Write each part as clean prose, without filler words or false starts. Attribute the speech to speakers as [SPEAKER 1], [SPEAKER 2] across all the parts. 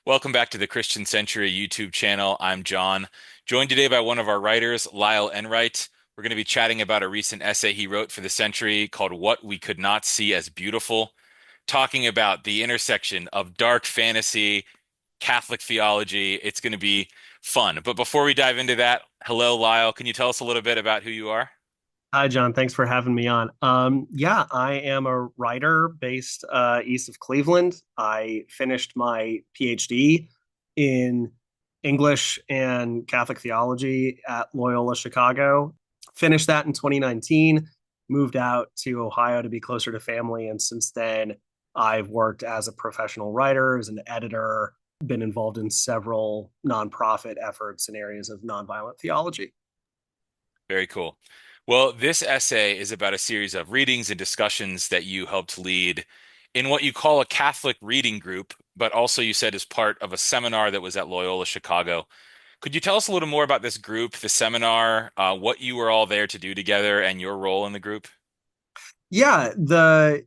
[SPEAKER 1] Welcome back to the Christian Century YouTube channel. I'm John, joined today by one of our writers, Lyle Enright. We're going to be chatting about a recent essay he wrote for the Century called What We Could Not See as Beautiful, talking about the intersection of dark fantasy, Catholic theology. It's going to be fun. But before we dive into that, hello, Lyle. Can you tell us a little bit about who you are?
[SPEAKER 2] Hi, John. Thanks for having me on. Yeah, I am a writer based east of Cleveland. I finished my PhD in English and Catholic theology at Loyola Chicago. Finished that in 2019, moved out to Ohio to be closer to family. And since then, I've worked as a professional writer, as an editor, been involved in several nonprofit efforts in areas of nonviolent theology.
[SPEAKER 1] Very cool. Well, this essay is about a series of readings and discussions that you helped lead in what you call a Catholic reading group, but also you said as part of a seminar that was at Loyola Chicago. Could you tell us a little more about this group, the seminar, what you were all there to do together, and your role in the group?
[SPEAKER 2] Yeah, the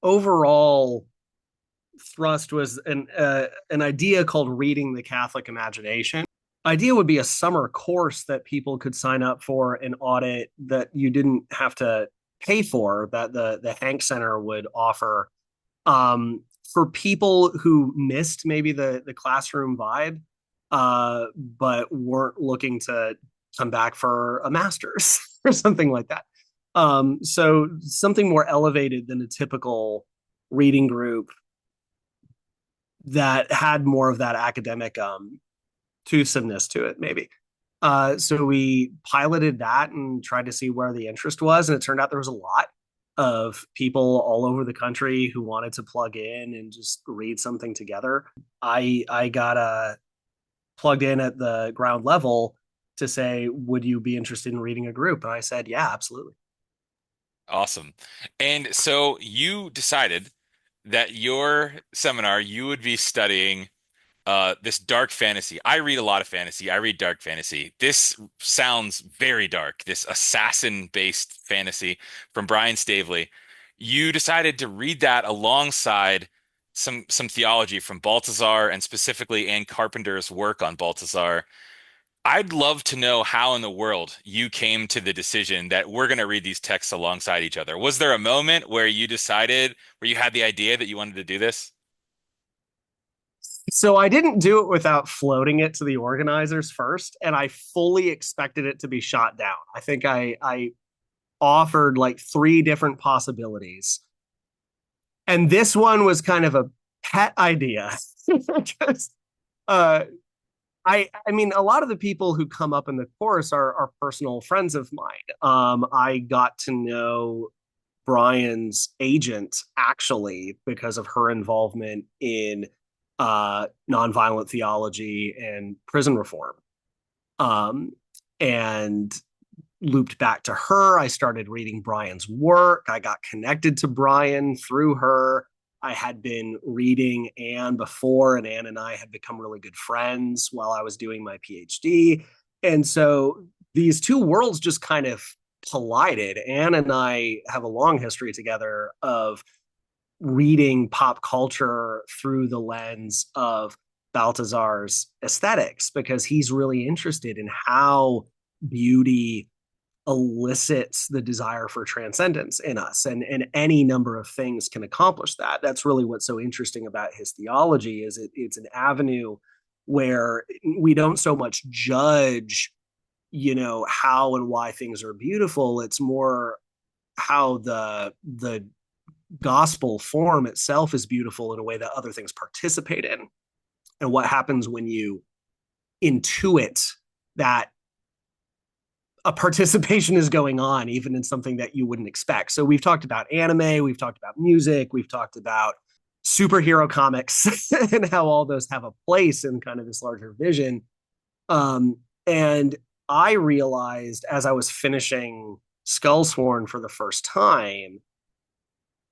[SPEAKER 2] overall thrust was an idea called reading the Catholic imagination. Idea would be a summer course that people could sign up for an audit that you didn't have to pay for, that the Hank Center would offer, for people who missed maybe the classroom vibe, but weren't looking to come back for a master's or something like that. So something more elevated than a typical reading group that had more of that academic toothsomeness to it, maybe. So we piloted that and tried to see where the interest was, and it turned out there was a lot of people all over the country who wanted to plug in and just read something together. I got plugged in at the ground level to say, would you be interested in reading a group? And I said, yeah, absolutely.
[SPEAKER 1] Awesome. And so you decided that your seminar, you would be studying this dark fantasy. I read a lot of fantasy. I read dark fantasy. This sounds very dark, this assassin-based fantasy from Brian Staveley. You decided to read that alongside some theology from Balthasar and specifically Anne Carpenter's work on Balthasar. I'd love to know how in the world you came to the decision that we're going to read these texts alongside each other. Was there a moment where you decided, where you had the idea that you wanted to do this?
[SPEAKER 2] So I didn't do it without floating it to the organizers first, and I fully expected it to be shot down. I think I offered like three different possibilities. And this one was kind of a pet idea. Because uh, I mean, a lot of the people who come up in the course are personal friends of mine. I got to know Brian's agent actually because of her involvement in nonviolent theology and prison reform. Um, and looped back to her. I started reading Brian's work. I got connected to Brian through her. I had been reading Anne before, and Anne and I had become really good friends while I was doing my PhD. And so these two worlds just kind of collided. Anne and I have a long history together of reading pop culture through the lens of Balthasar's aesthetics because he's really interested in how beauty elicits the desire for transcendence in us, and any number of things can accomplish that. That's really what's so interesting about his theology is it's an avenue where we don't so much judge, how and why things are beautiful. It's more how the gospel form itself is beautiful in a way that other things participate in, and what happens when you intuit that a participation is going on, even in something that you wouldn't expect. So we've talked about anime, we've talked about music, we've talked about superhero comics and how all those have a place in kind of this larger vision. And I realized as I was finishing Skullsworn for the first time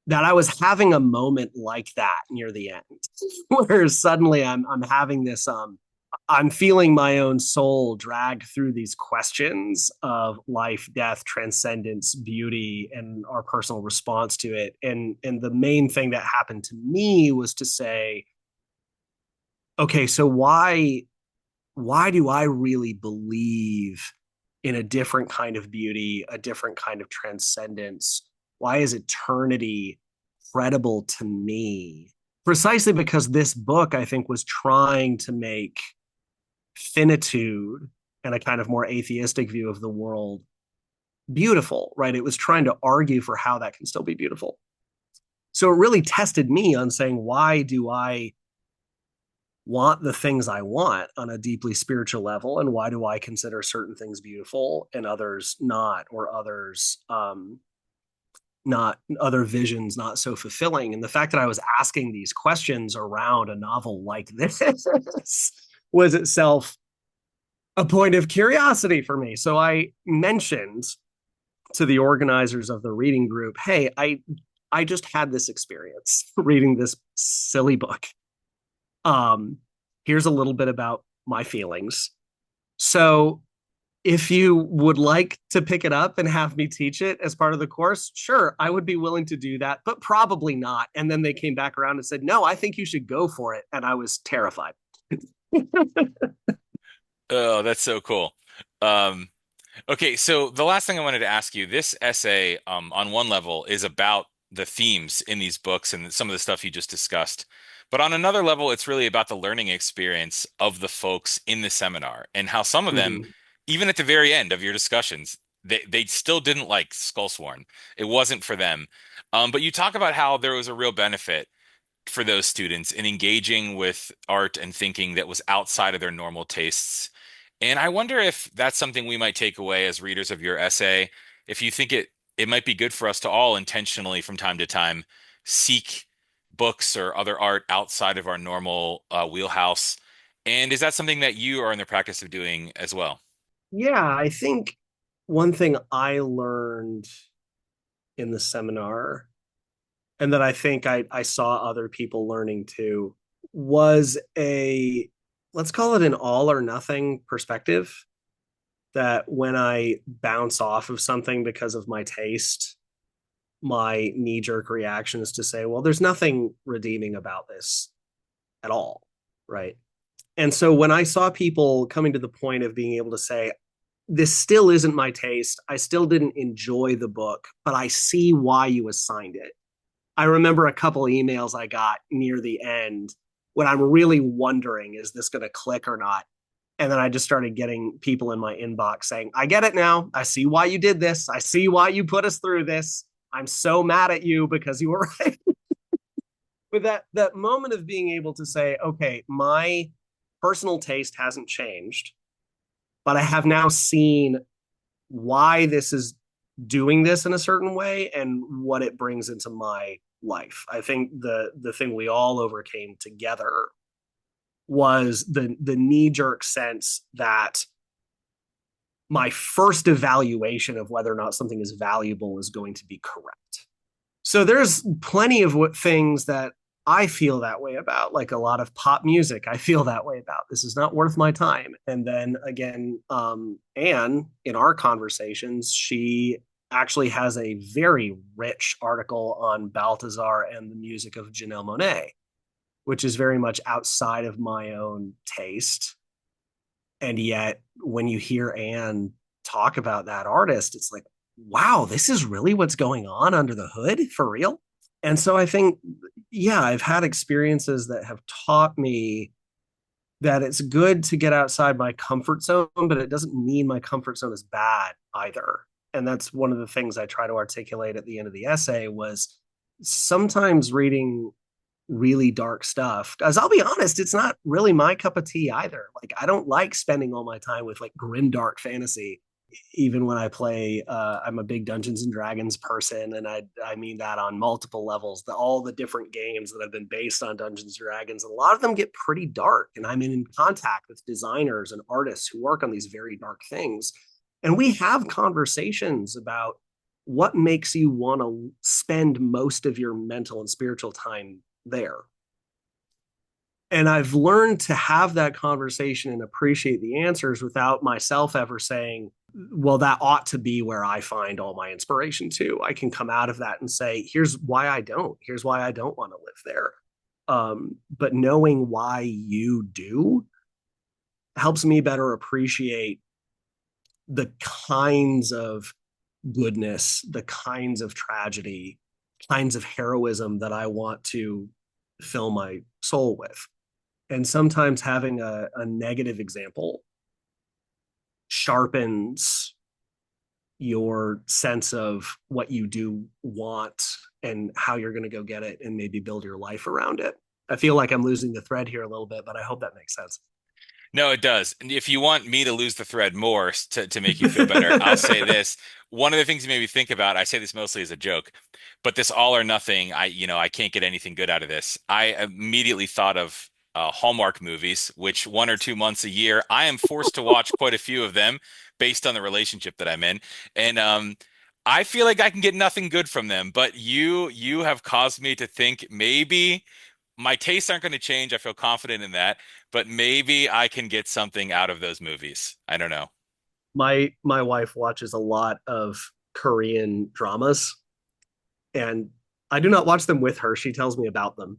[SPEAKER 2] that I was having a moment like that near the end, where suddenly I'm having this I'm feeling my own soul dragged through these questions of life, death, transcendence, beauty, and our personal response to it. And the main thing that happened to me was to say, okay, so why do I really believe in a different kind of beauty, a different kind of transcendence? Why is eternity credible to me? Precisely because this book, I think, was trying to make finitude and a kind of more atheistic view of the world beautiful, right? It was trying to argue for how that can still be beautiful. So it really tested me on saying, why do I want the things I want on a deeply spiritual level? And why do I consider certain things beautiful and others not, or others not, other visions not so fulfilling? And the fact that I was asking these questions around a novel like this was itself a point of curiosity for me. So I mentioned to the organizers of the reading group, hey, I just had this experience reading this silly book. Um, Here's a little bit about my feelings. So if you would like to pick it up and have me teach it as part of the course, sure, I would be willing to do that, but probably not. And then they came back around and said, no, I think you should go for it. And I was terrified.
[SPEAKER 1] Oh, that's so cool. Um, Okay, so the last thing I wanted to ask you, this essay, on one level is about the themes in these books and some of the stuff you just discussed. But on another level, it's really about the learning experience of the folks in the seminar and how some of them,
[SPEAKER 2] Mm-hmm.
[SPEAKER 1] even at the very end of your discussions, they still didn't like Skullsworn. It wasn't for them. But you talk about how there was a real benefit for those students in engaging with art and thinking that was outside of their normal tastes. And I wonder if that's something we might take away as readers of your essay. If you think it might be good for us to all intentionally from time to time seek books or other art outside of our normal wheelhouse. And is that something that you are in the practice of doing as well?
[SPEAKER 2] Yeah, I think one thing I learned in the seminar, and that I think I saw other people learning too, was a, let's call it an all or nothing perspective. That when I bounce off of something because of my taste, my knee jerk reaction is to say, well, there's nothing redeeming about this at all. Right. And so when I saw people coming to the point of being able to say, this still isn't my taste, I still didn't enjoy the book, but I see why you assigned it. I remember a couple emails I got near the end when I'm really wondering, is this going to click or not? And then I just started getting people in my inbox saying, I get it now. I see why you did this. I see why you put us through this. I'm so mad at you because you were right. But that moment of being able to say, okay, my personal taste hasn't changed, but I have now seen why this is doing this in a certain way and what it brings into my life. I think the thing we all overcame together was the knee jerk sense that my first evaluation of whether or not something is valuable is going to be correct. So there's plenty of things that I feel that way about, like a lot of pop music. I feel that way about. This is not worth my time. And then again, Anne, in our conversations, she actually has a very rich article on Balthasar and the music of Janelle Monáe, which is very much outside of my own taste. And yet, when you hear Anne talk about that artist, it's like, wow, this is really what's going on under the hood for real. And so I think, yeah, I've had experiences that have taught me that it's good to get outside my comfort zone, but it doesn't mean my comfort zone is bad either. And that's one of the things I try to articulate at the end of the essay was sometimes reading really dark stuff. Because I'll be honest, it's not really my cup of tea either. Like I don't like spending all my time with like grim dark fantasy. Even when I play, I'm a big Dungeons and Dragons person, and I mean that on multiple levels. All the different games that have been based on Dungeons and Dragons, a lot of them get pretty dark. And I'm in contact with designers and artists who work on these very dark things, and we have conversations about what makes you want to spend most of your mental and spiritual time there. And I've learned to have that conversation and appreciate the answers without myself ever saying, well, that ought to be where I find all my inspiration too. I can come out of that and say, here's why I don't want to live there. But knowing why you do helps me better appreciate the kinds of goodness, the kinds of tragedy, kinds of heroism that I want to fill my soul with. And sometimes having a negative example sharpens your sense of what you do want and how you're going to go get it and maybe build your life around it. I feel like I'm losing the thread here a little bit, but I hope that makes sense.
[SPEAKER 1] No, it does. And if you want me to lose the thread more to make you feel better, I'll say this. One of the things you made me think about, I say this mostly as a joke, but this all or nothing, I can't get anything good out of this. I immediately thought of Hallmark movies, which 1 or 2 months a year, I am forced to watch quite a few of them based on the relationship that I'm in. And I feel like I can get nothing good from them, but you have caused me to think maybe my tastes aren't going to change. I feel confident in that, but maybe I can get something out of those movies. I don't know.
[SPEAKER 2] My wife watches a lot of Korean dramas, and I do not watch them with her. She tells me about them.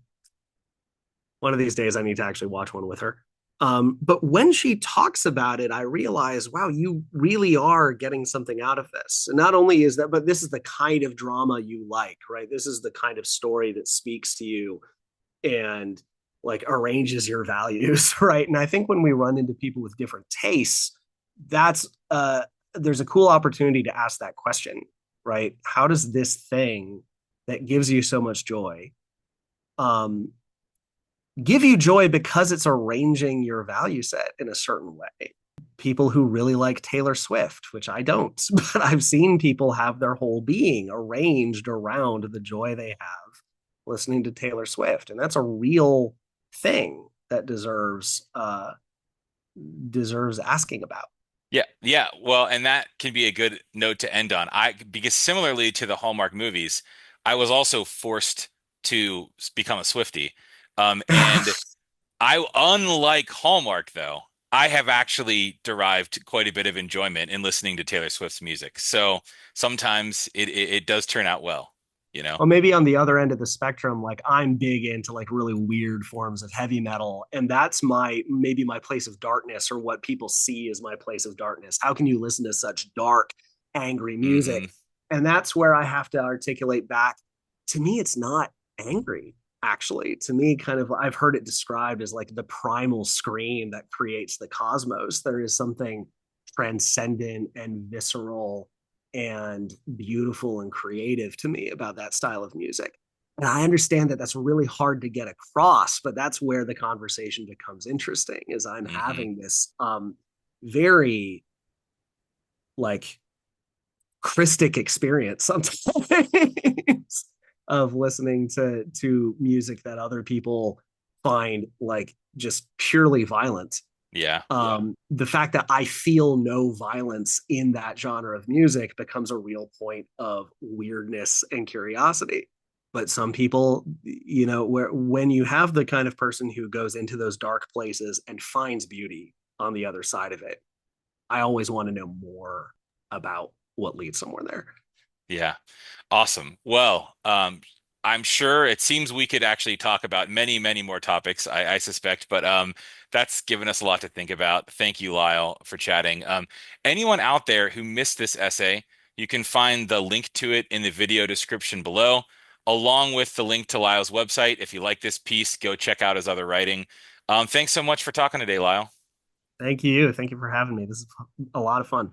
[SPEAKER 2] One of these days, I need to actually watch one with her. But when she talks about it, I realize, wow, you really are getting something out of this. And not only is that, but this is the kind of drama you like, right? This is the kind of story that speaks to you and like arranges your values, right? And I think when we run into people with different tastes, that's there's a cool opportunity to ask that question, right? How does this thing that gives you so much joy um, give you joy because it's arranging your value set in a certain way? People who really like Taylor Swift, which I don't, but I've seen people have their whole being arranged around the joy they have listening to Taylor Swift, and that's a real thing that deserves asking about.
[SPEAKER 1] Yeah, yeah. Well, and that can be a good note to end on. Because similarly to the Hallmark movies, I was also forced to become a Swiftie. And unlike Hallmark, though, I have actually derived quite a bit of enjoyment in listening to Taylor Swift's music. So sometimes it does turn out well, you know?
[SPEAKER 2] Well, maybe on the other end of the spectrum, like I'm big into like really weird forms of heavy metal, and that's my maybe my place of darkness, or what people see as my place of darkness. How can you listen to such dark, angry
[SPEAKER 1] Hmm.
[SPEAKER 2] music? And that's where I have to articulate back. To me, it's not angry. Actually, to me, kind of, I've heard it described as like the primal scream that creates the cosmos. There is something transcendent and visceral and beautiful and creative to me about that style of music. And I understand that that's really hard to get across, but that's where the conversation becomes interesting. Is I'm
[SPEAKER 1] Hmm.
[SPEAKER 2] having this very like Christic experience sometimes of listening to music that other people find like just purely violent.
[SPEAKER 1] Yeah.
[SPEAKER 2] The fact that I feel no violence in that genre of music becomes a real point of weirdness and curiosity. But some people, where when you have the kind of person who goes into those dark places and finds beauty on the other side of it, I always want to know more about what leads someone there.
[SPEAKER 1] Yeah. Awesome. Well, I'm sure it seems we could actually talk about many, many more topics, I suspect, but that's given us a lot to think about. Thank you, Lyle, for chatting. Anyone out there who missed this essay, you can find the link to it in the video description below, along with the link to Lyle's website. If you like this piece, go check out his other writing. Thanks so much for talking today, Lyle.
[SPEAKER 2] Thank you. Thank you for having me. This is a lot of fun.